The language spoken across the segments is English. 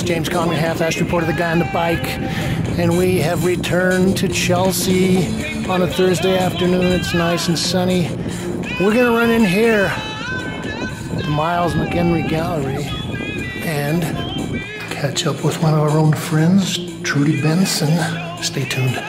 James Kalm, your half-assed reporter, the guy on the bike, and we have returned to Chelsea on a Thursday afternoon. It's nice and sunny. We're gonna run in here at the Miles McEnery Gallery and catch up with one of our own friends, Trudy Benson. Stay tuned.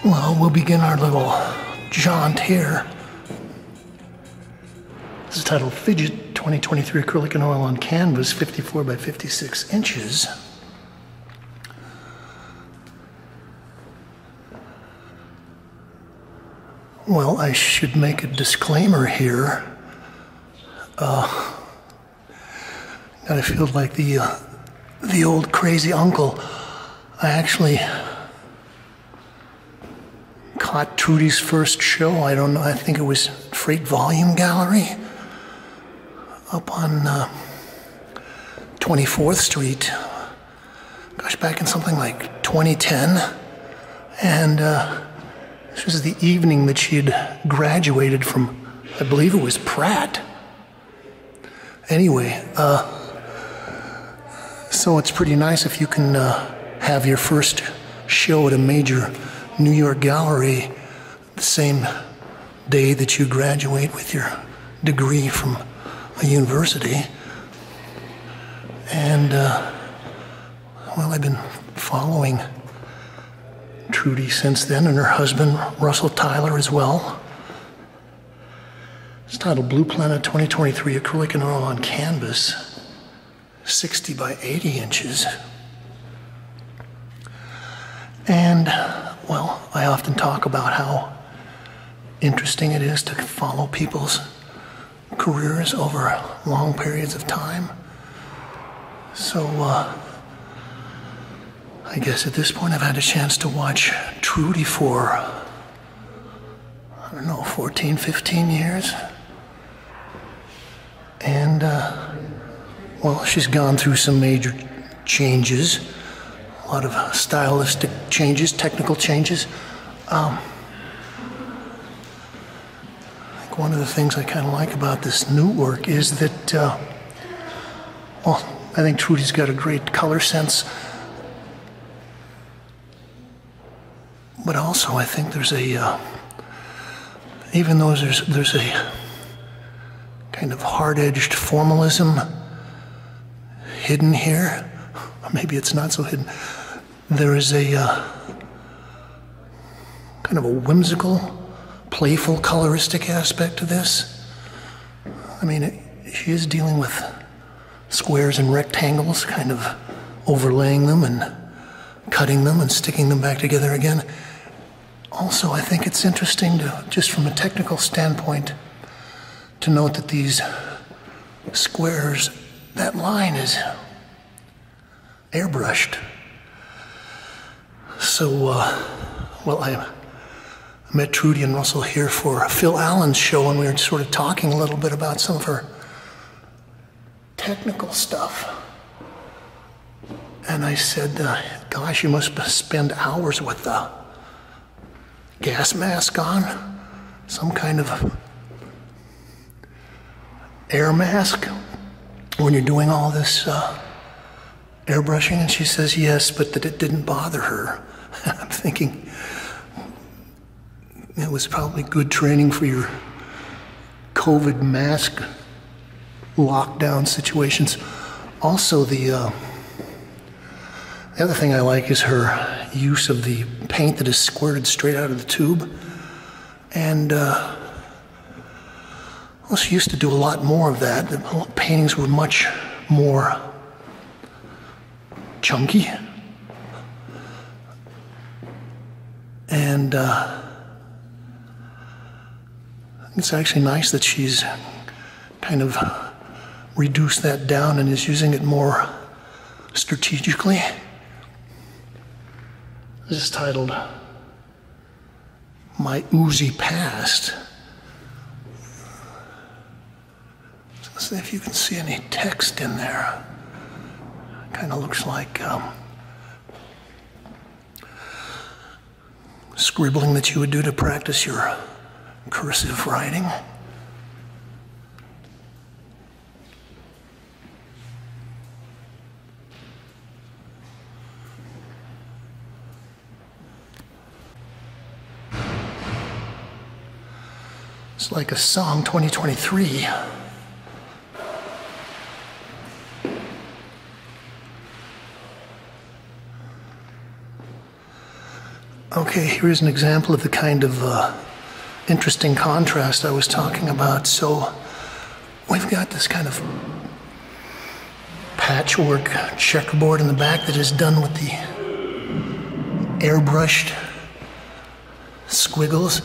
Well, we'll begin our little jaunt here. This is titled Fidget 2023 Acrylic and Oil on Canvas, 54 by 56 inches. Well, I should make a disclaimer here. I feel like the old crazy uncle. I actually caught Trudy's first show. I don't know, I think it was Freight Volume Gallery up on 24th Street. Gosh, back in something like 2010. And this was the evening that she had graduated from, I believe it was Pratt. Anyway, so it's pretty nice if you can have your first show at a major New York gallery the same day that you graduate with your degree from a university. And, well, I've been following Trudy since then, and her husband, Russell Tyler, as well. It's titled Blue Planet 2023 Acrylic and Oil on Canvas, 60 by 80 inches. And, well, I often talk about how interesting it is to follow people's careers over long periods of time. So, I guess at this point I've had a chance to watch Trudy for, I don't know, 14, 15 years. And, well, she's gone through some major changes, a lot of stylistic changes, technical changes. I think one of the things I kind of like about this new work is that, well, I think Trudy's got a great color sense. But also, I think there's a, even though there's a kind of hard-edged formalism hidden here, or maybe it's not so hidden, there is a kind of a whimsical, playful, coloristic aspect to this. I mean, she is dealing with squares and rectangles, kind of overlaying them and cutting them and sticking them back together again. Also, I think it's interesting to, just from a technical standpoint, to note that these squares, that line is airbrushed. So, well, I met Trudy and Russell here for Phil Allen's show, and we were sort of talking a little bit about some of her technical stuff. And I said, gosh, you must spend hours with the gas mask on, some kind of air mask when you're doing all this airbrushing. And she says yes, but that it didn't bother her. I'm thinking it was probably good training for your COVID mask lockdown situations. Also, the other thing I like is her use of the paint that is squirted straight out of the tube. And, Well, she used to do a lot more of that. The paintings were much more chunky. And it's actually nice that she's kind of reduced that down and is using it more strategically. This is titled My Oozy Past. Let's see if you can see any text in there. Kind of looks like scribbling that you would do to practice your cursive writing. It's like a song 2023. Okay, here's an example of the kind of interesting contrast I was talking about. So we've got this kind of patchwork checkerboard in the back that is done with the airbrushed squiggles.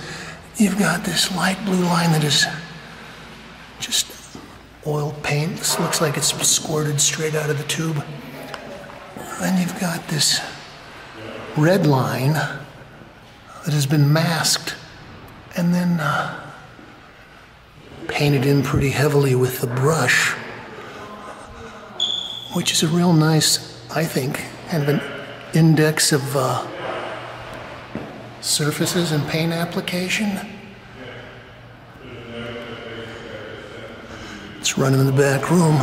You've got this light blue line that is just oil paint. This looks like it's squirted straight out of the tube. Then you've got this red line that has been masked and then painted in pretty heavily with the brush, which is a real nice, I think, kind of an index of surfaces and paint application. It's running in the back room.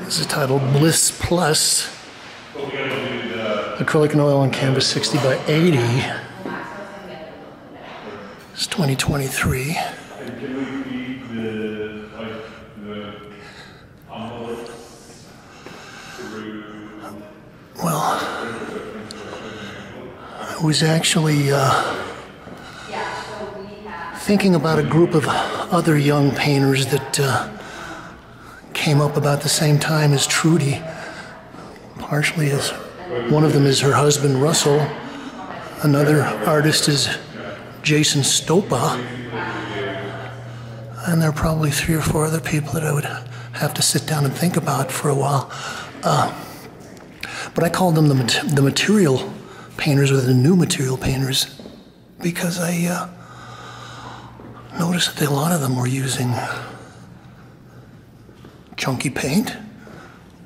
This is titled Bliss Plus. Acrylic and oil on canvas 60 by 80. It's 2023. Well, I was actually thinking about a group of other young painters that came up about the same time as Trudy. Partially as one of them is her husband Russell. Another artist is Jason Stopa. And there are probably 3 or 4 other people that I would have to sit down and think about for a while. But I called them the material painters or the new material painters because I noticed that a lot of them were using chunky paint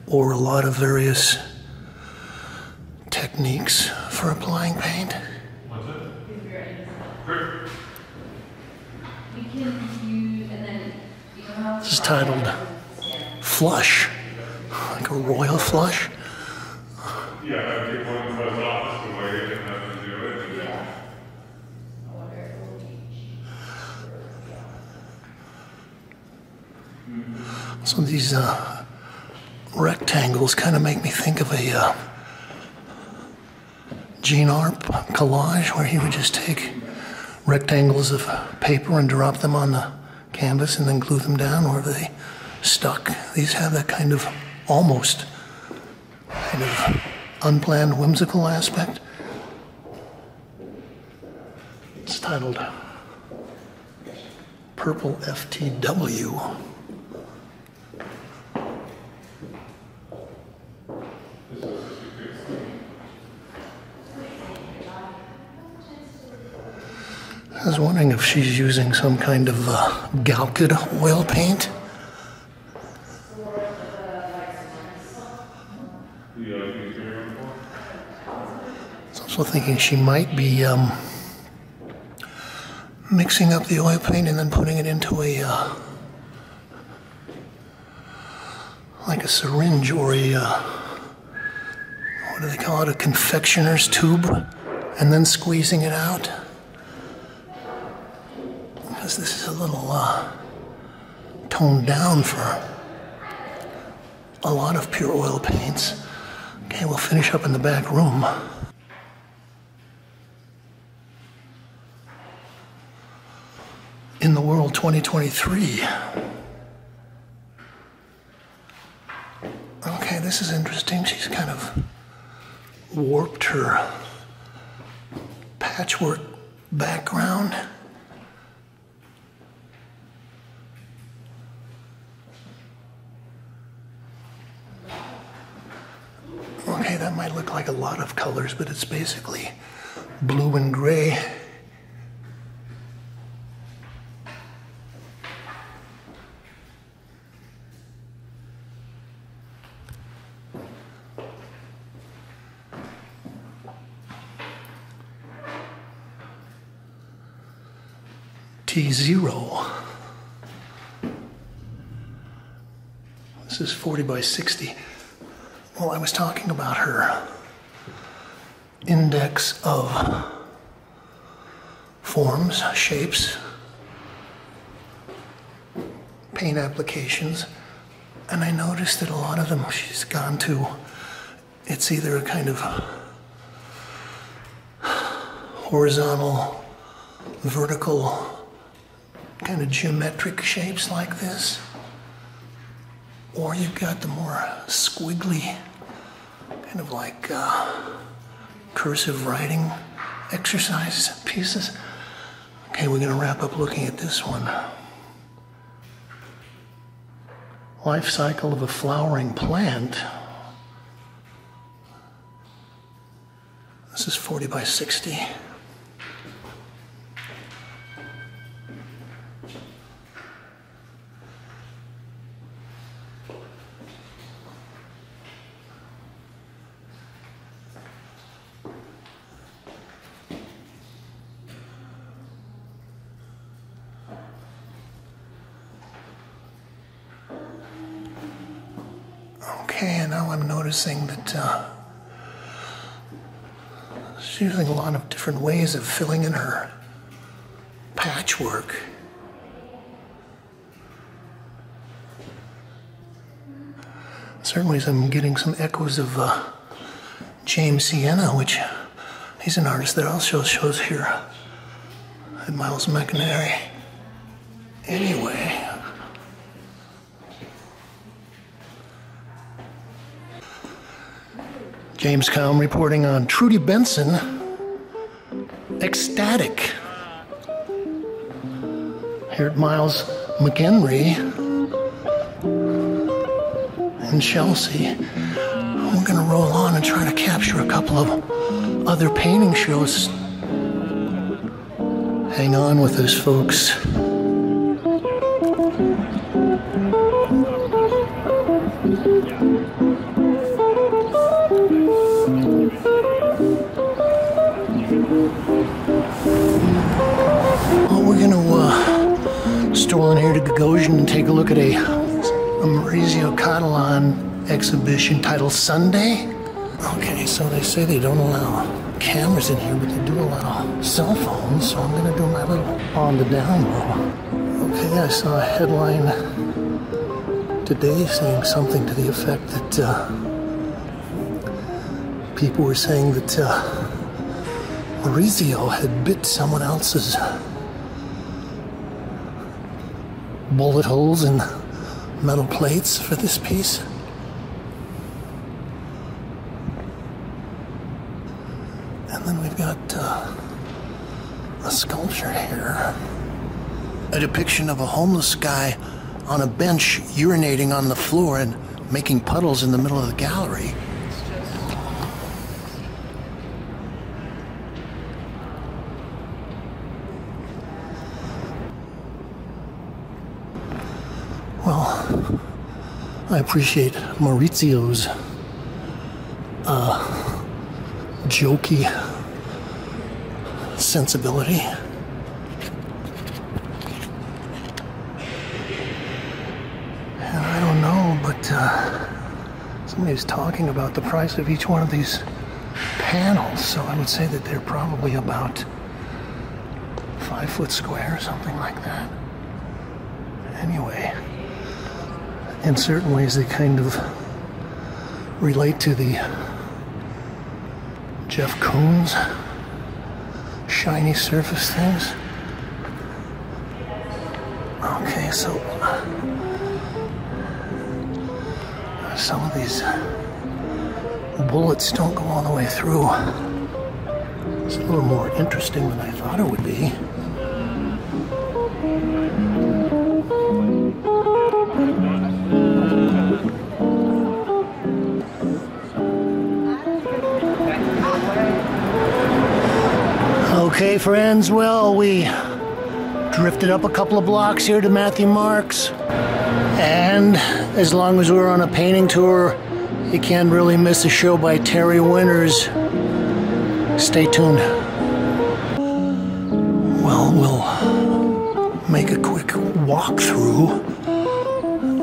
or a lot of various techniques for applying paint. This is titled Flush, like a royal flush. Yeah, I take one to his office to wait and have him do it. So these rectangles kind of make me think of a Jean Arp collage where he would just take rectangles of paper and drop them on the canvas and then glue them down wherever they stuck. These have that kind of almost kind of unplanned, whimsical aspect. It's titled Purple FTW. I was wondering if she's using some kind of Galkid oil paint. I was also thinking she might be mixing up the oil paint and then putting it into a like a syringe or a what do they call it, a confectioner's tube, and then squeezing it out. Because this is a little toned down for a lot of pure oil paints. Okay, we'll finish up in the back room. In the World 2023. Okay, this is interesting. She's kind of warped her patchwork background. Okay, that might look like a lot of colors, but it's basically blue and gray. T0. This is 40 by 60. Well, I was talking about her index of forms, shapes, paint applications, and I noticed that a lot of them she's gone to, it's either a kind of horizontal, vertical, kind of geometric shapes like this, or you've got the more squiggly, kind of like cursive writing exercise pieces. Okay, we're going to wrap up looking at this one. Life cycle of a flowering plant. This is 40 by 60. Okay, and now I'm noticing that she's using a lot of different ways of filling in her patchwork. Certainly I'm getting some echoes of James Sienna, which he's an artist that also shows here at Miles McEnery. Anyway. James Kalm reporting on Trudy Benson, XSTATIC, here at Miles McEnery in Chelsea. We're going to roll on and try to capture a couple of other painting shows. Hang on with us, folks. We're going to stroll in here to Gagosian and take a look at a Maurizio Cattelan exhibition titled Sunday. Okay, so they say they don't allow cameras in here, but they do allow cell phones, so I'm going to do my little on the down low. Okay, I saw a headline today saying something to the effect that people were saying that Maurizio had bit someone else's bullet holes in metal plates for this piece. And then we've got a sculpture here. A depiction of a homeless guy on a bench urinating on the floor and making puddles in the middle of the gallery. Well, I appreciate Maurizio's jokey sensibility. And I don't know, but somebody's talking about the price of each one of these panels, so I would say that they're probably about 5 foot square, something like that. Anyway, in certain ways they kind of relate to the Jeff Koons, shiny surface things. Okay, so some of these bullets don't go all the way through. It's a little more interesting than I thought it would be. Okay, friends, well, we drifted up a couple of blocks here to Matthew Mark's, and as long as we're on a painting tour, you can't really miss a show by Terry Winters. Stay tuned. Well, we'll make a quick walkthrough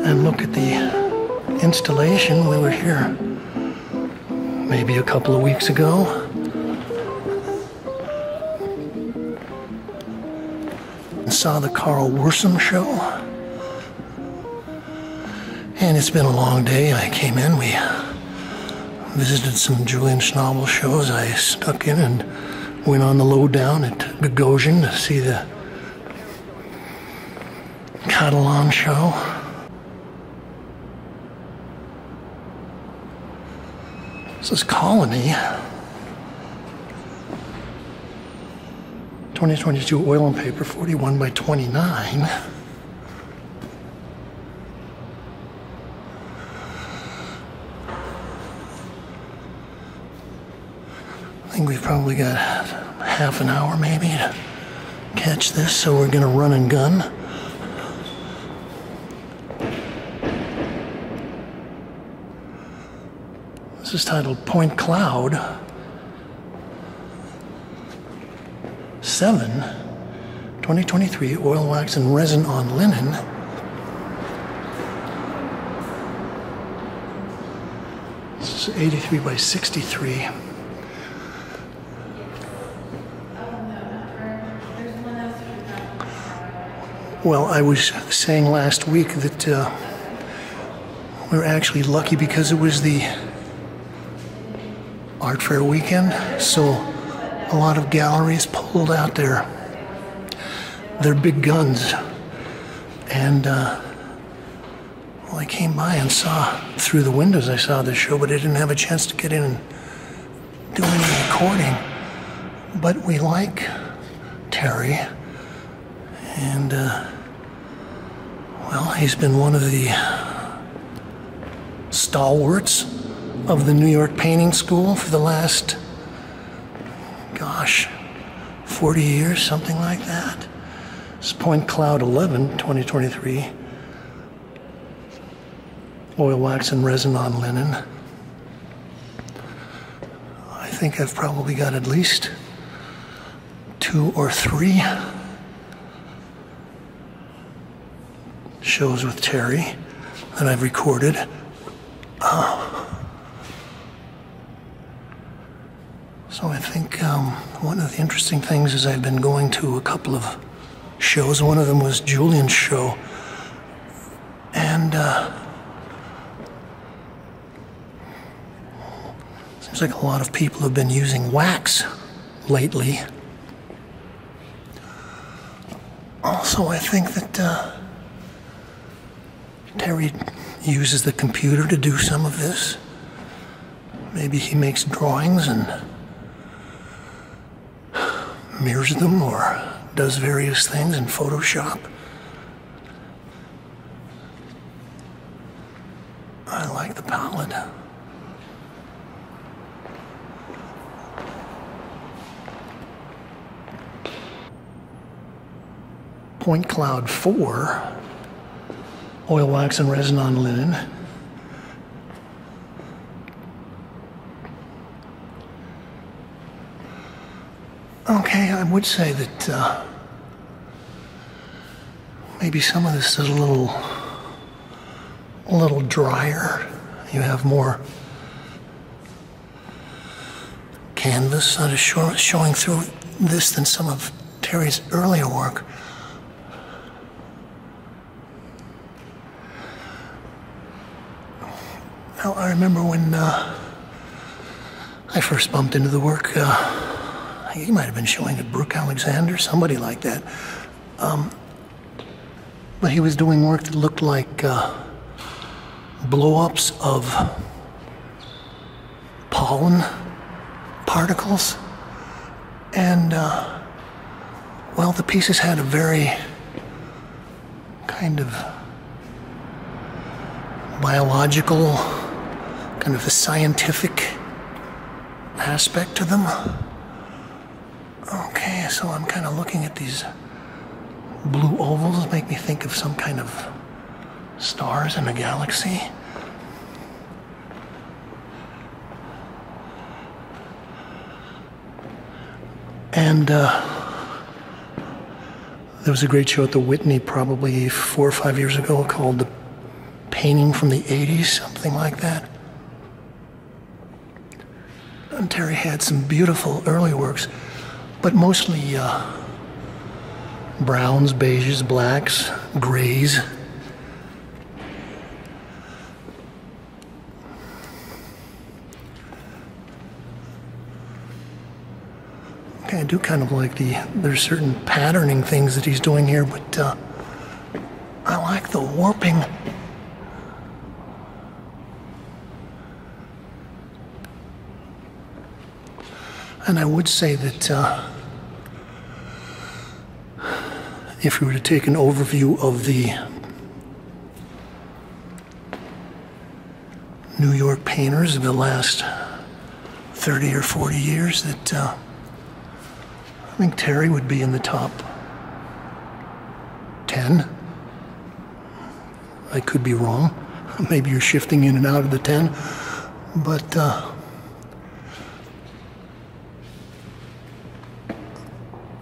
and look at the installation. We were here maybe a couple of weeks ago. Saw the Carl Worsum show, and it's been a long day. I came in, we visited some Julian Schnabel shows. I snuck in and went on the lowdown at Gagosian to see the Cattelan show. This is Colony. 2022 oil and paper, 41 by 29. I think we've probably got half an hour maybe to catch this, so we're gonna run and gun. This is titled Point Cloud 7, 2023, oil, wax, and resin on linen. This is 83 by 63. Well, I was saying last week that we were actually lucky because it was the art fair weekend, so a lot of galleries pulled out their big guns, and well, I came by and saw through the windows. I saw the show, but I didn't have a chance to get in and do any recording. But we like Terry, and well, he's been one of the stalwarts of the New York Painting School for the last, gosh, 40 years, something like that. It's Point Cloud 11, 2023. Oil, wax, and resin on linen. I think I've probably got at least 2 or 3 shows with Terry that I've recorded. So I think one of the interesting things is I've been going to a couple of shows. One of them was Julian's show, and seems like a lot of people have been using wax lately. Also, I think that Terry uses the computer to do some of this. Maybe he makes drawings and mirrors them or does various things in Photoshop. I like the palette. Point Cloud 4, oil, wax, and resin on linen. Okay, I would say that maybe some of this is a little drier. You have more canvas that is showing through this than some of Terry's earlier work. Now, I remember when I first bumped into the work, he might have been showing at Brooke Alexander, somebody like that. But he was doing work that looked like blow-ups of pollen particles. And, well, the pieces had a very kind of biological, kind of a scientific aspect to them. Okay, so I'm kind of looking at these blue ovals, make me think of some kind of stars in a galaxy. And there was a great show at the Whitney probably 4 or 5 years ago called The Painting from the 80s, something like that. And Terry had some beautiful early works, but mostly browns, beiges, blacks, grays. Okay, I do kind of like there's certain patterning things that he's doing here, but I like the warping. And I would say that if we were to take an overview of the New York painters of the last 30 or 40 years, that I think Terry would be in the top 10. I could be wrong. Maybe you're shifting in and out of the 10, but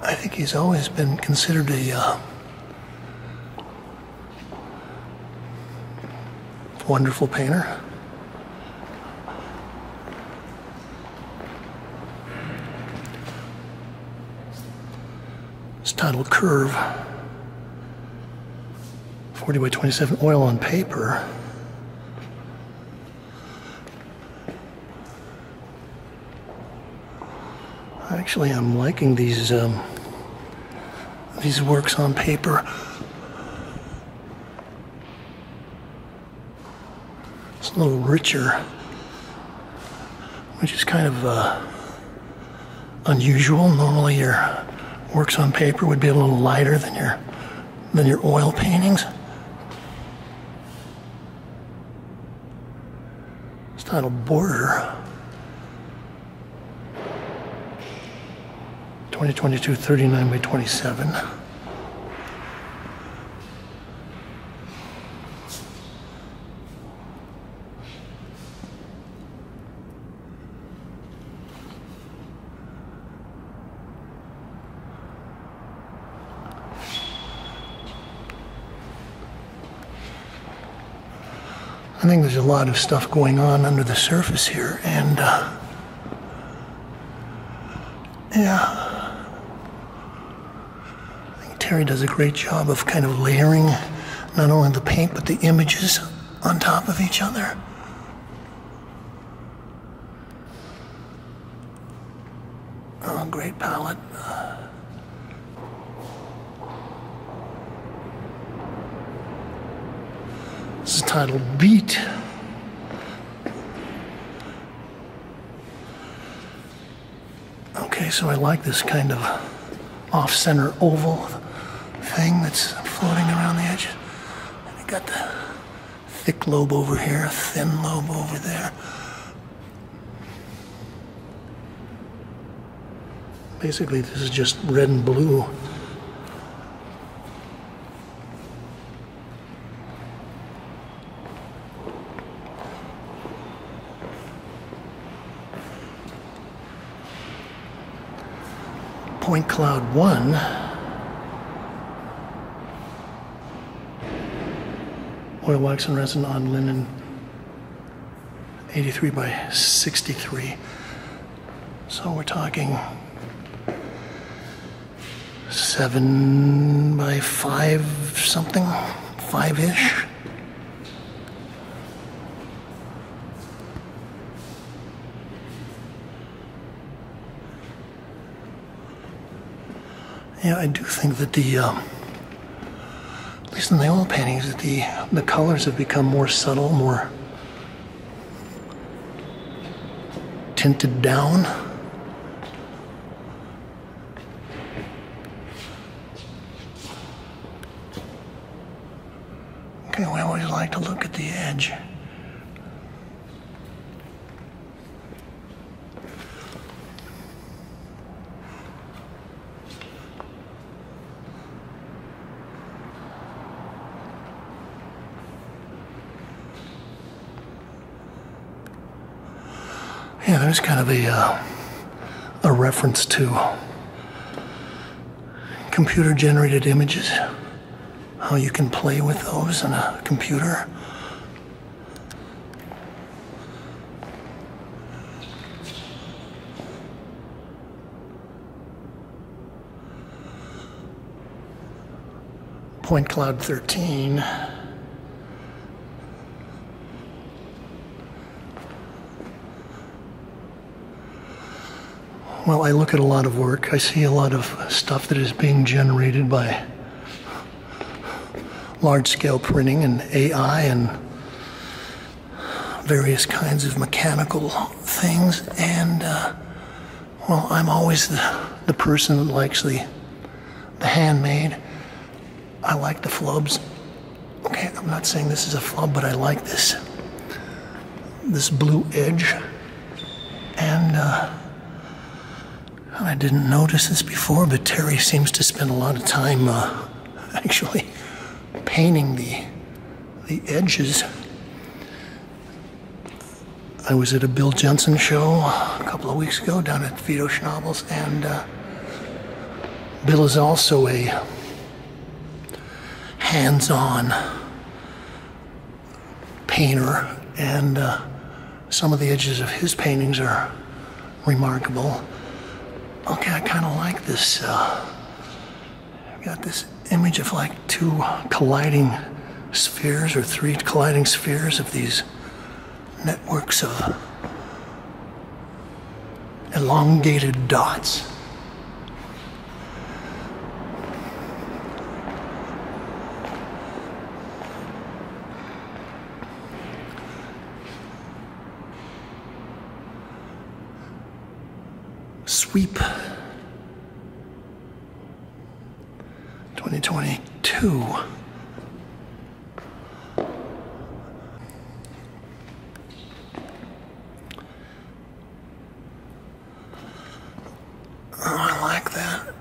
I think he's always been considered a wonderful painter. It's titled Curve, 40 by 27 oil on paper. Actually, I'm liking these works on paper. It's a little richer, which is kind of unusual. Normally, your works on paper would be a little lighter than your oil paintings. It's titled Border. 2022, 39 by 27. I think there's a lot of stuff going on under the surface here, and yeah. Terry does a great job of kind of layering not only the paint but the images on top of each other. Oh, great palette. This is titled Beat. Okay, so I like this kind of off-center oval thing that's floating around the edge. And you got the thick lobe over here, thin lobe over there. Basically, this is just red and blue. Point Cloud 1. Oil, wax, and resin on linen, 83 by 63. So we're talking 7 by 5 something, 5-ish. Yeah, I do think that at least in the oil paintings, that the colors have become more subtle, more tinted down. Okay, we always like to look at the edge. Yeah, there's kind of a reference to computer-generated images, how you can play with those in a computer. Point cloud 13. Well, I look at a lot of work. I see a lot of stuff that is being generated by large-scale printing and AI and various kinds of mechanical things. And, well, I'm always the person that likes the handmade. I like the flubs. Okay, I'm not saying this is a flub, but I like this blue edge. And I didn't notice this before, but Terry seems to spend a lot of time actually painting the edges. I was at a Bill Jensen show a couple of weeks ago down at Vito Schnabel's, and Bill is also a hands-on painter, and some of the edges of his paintings are remarkable. Okay, I kind of like this. I've got this image of like two colliding spheres, or three colliding spheres of these networks of elongated dots. Sweep 2022. I like that.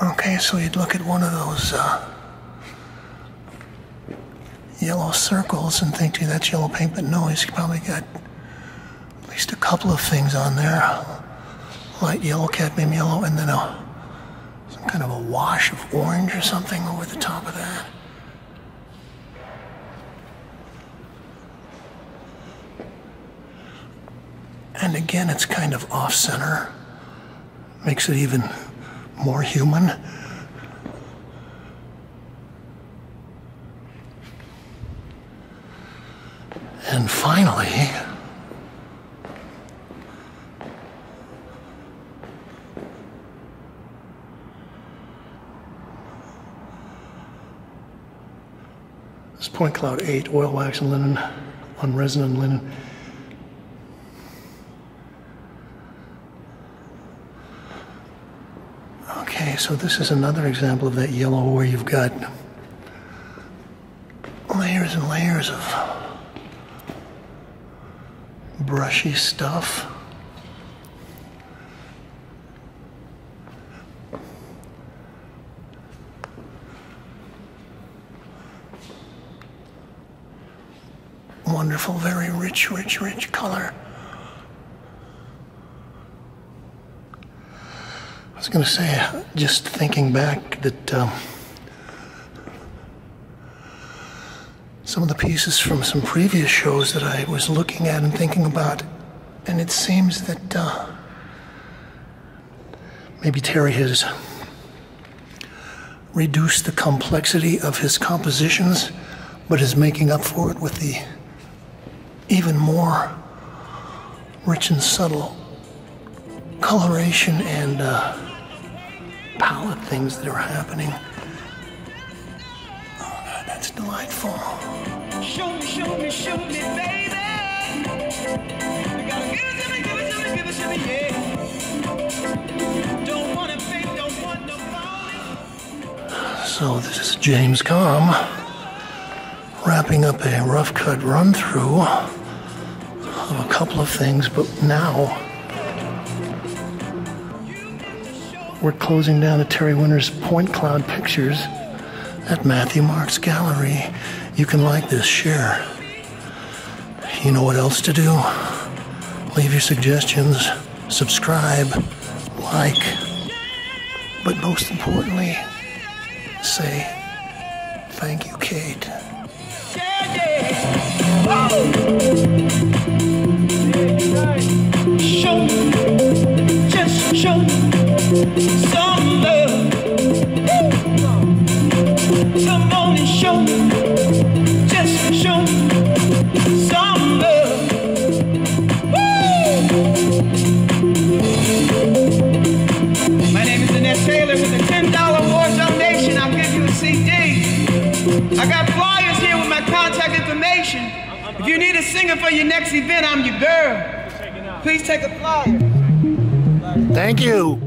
Okay, so you'd look at one of those yellow circles and think, gee, that's yellow paint, but no, he's probably got at least a couple of things on there. Light yellow, cadmium yellow, and then some kind of a wash of orange or something over the top of that. And again, it's kind of off-center. Makes it even more human. And finally, this point cloud 8, oil, wax, and linen on resin and linen. Okay, so this is another example of that yellow where you've got layers and layers of brushy stuff. Wonderful, very rich, rich, rich color. I was going to say, just thinking back, that some of the pieces from some previous shows that I was looking at and thinking about, and it seems that maybe Terry has reduced the complexity of his compositions, but is making up for it with the even more rich and subtle coloration and palette things that are happening. Oh God, that's delightful. Show me, baby. You gotta give it to me, yeah. Don't want to fake, don't want no phony. So this is James Kalm wrapping up a rough cut run through of a couple of things, but now we're closing down at Terry Winter's Point Cloud Pictures at Matthew Mark's Gallery. You can like this, share. You know what else to do? Leave your suggestions, subscribe, like, but most importantly, say thank you, Kate. Show me, just show me some love. Come on and show me, just show me some love. My name is Annette Taylor with a $10 award donation. I'll give you a CD. I got flyers here with my contact information. If you need a singer for your next event, I'm your girl. Please take a flyer. Thank you.